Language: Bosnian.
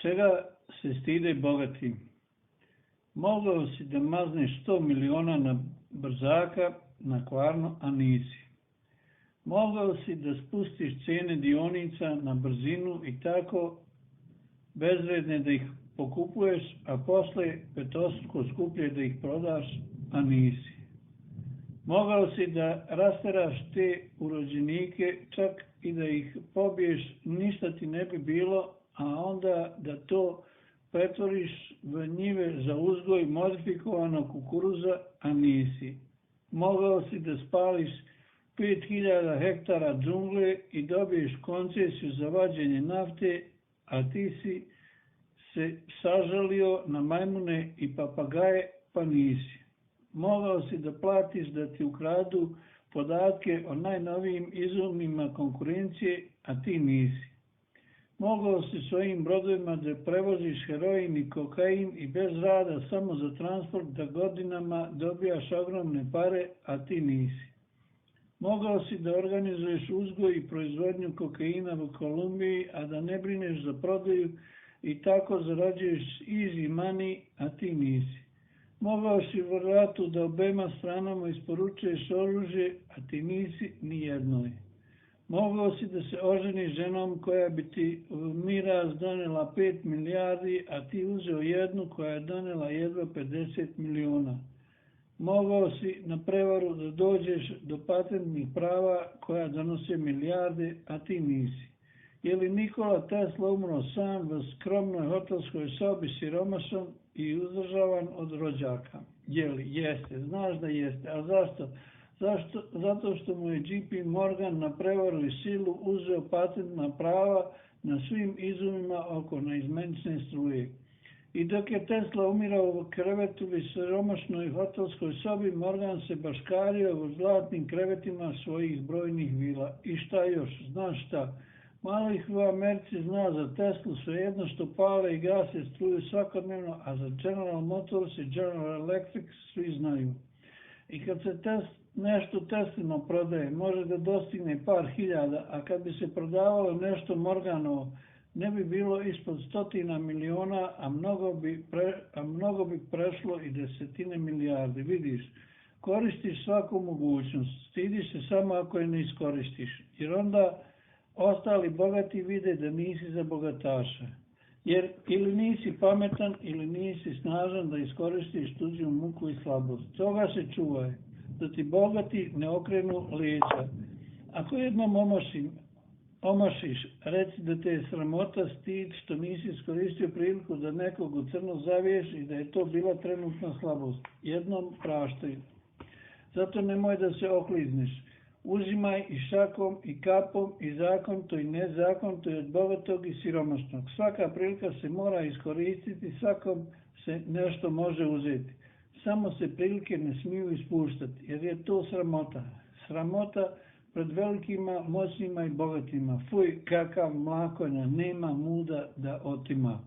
Čega se stide bogati? Mogao si da mazneš 100 miliona na brzaka, na kvarno, a nisi. Mogao si da spustiš cene dionica na brzinu i tako bezvredne da ih pokupuješ, a posle petostruko skuplje da ih prodaš, a nisi. Mogao si da rasteraš te urođenike, čak i da ih pobiješ, ništa ti ne bi bilo, a onda da to pretvoriš v njive za uzgoj modifikovanog kukuruza, a nisi. Mogao si da spališ 5000 hektara džungle i dobiješ koncesiju za vađenje nafte, a ti si se sažalio na majmune i papagaje, pa nisi. Mogao si da platiš da ti ukradu podatke o najnovijim izumima konkurencije, a ti nisi. Mogao si svojim brodovima da prevoziš heroin i kokain i bez rada samo za transport da godinama dobijaš ogromne pare, a ti nisi. Mogao si da organizuješ uzgoj i proizvodnju kokaina u Kolumbiji, a da ne brineš za prodaju i tako zarađuješ easy money, a ti nisi. Mogao si verovatno da obema stranama isporučuješ oružje, a ti nisi ni jednoj. Mogao si da se oženiš ženom koja bi ti miraz donela 5 milijardi, a ti uzeo jednu koja je donela jedva 50 miliona. Mogao si na prevaru da dođeš do patentnih prava koja donose milijarde, a ti nisi. Je li Nikola Tesla umro sam u skromnoj hotelskoj sobi siromašan i uzdržavan od rođaka? Je li? Jeste. Znaš da jeste. A zašto? Zato što mu je JP Morgan na prevaru i silu uzeo patentna prava na svim izumima oko neizmenične struje. I dok je Tesla umirao u krevetu u siromašnoj hotelskoj sobi, Morgan se baškario u zlatnim krevetima svojih brojnih vila. I šta još? Znaš šta? Malo ih u Americi zna za Teslu, svejedno što pale i gase struju svakodnevno, a za General Motors i General Electric svi znaju. I kad se nešto Teslino prodaje, može da dostigne par hiljada, a kad bi se prodavalo nešto Morganovo, ne bi bilo ispod 100 miliona, a mnogo bi prešlo i desetine milijardi. Vidiš, koristiš svaku mogućnost, stidiš se samo ako je ne iskoristiš, jer onda ostali bogati vide da nisi za bogataša. Jer ili nisi pametan, ili nisi snažan da iskoristiš tuđu muku i slabost. Toga se čuvaj, da ti bogati ne okrenu leđa. Ako jednom omašiš, reci da te je sramota, stid što nisi iskoristio priliku da nekog u crno zaviješ i da je to bila trenutna slabost. Jednom praštaju. Zato nemoj da se oklizneš. Uzimaj i šakom i kapom i zakonito i nezakonito i od bogatog i siromašnog. Svaka prilika se mora iskoristiti, svakom se nešto može uzeti. Samo se prilike ne smiju ispuštati, jer je to sramota. Sramota pred velikima, moćnima i bogatima. Fuj, kakav mlakonja, nema muda da otima.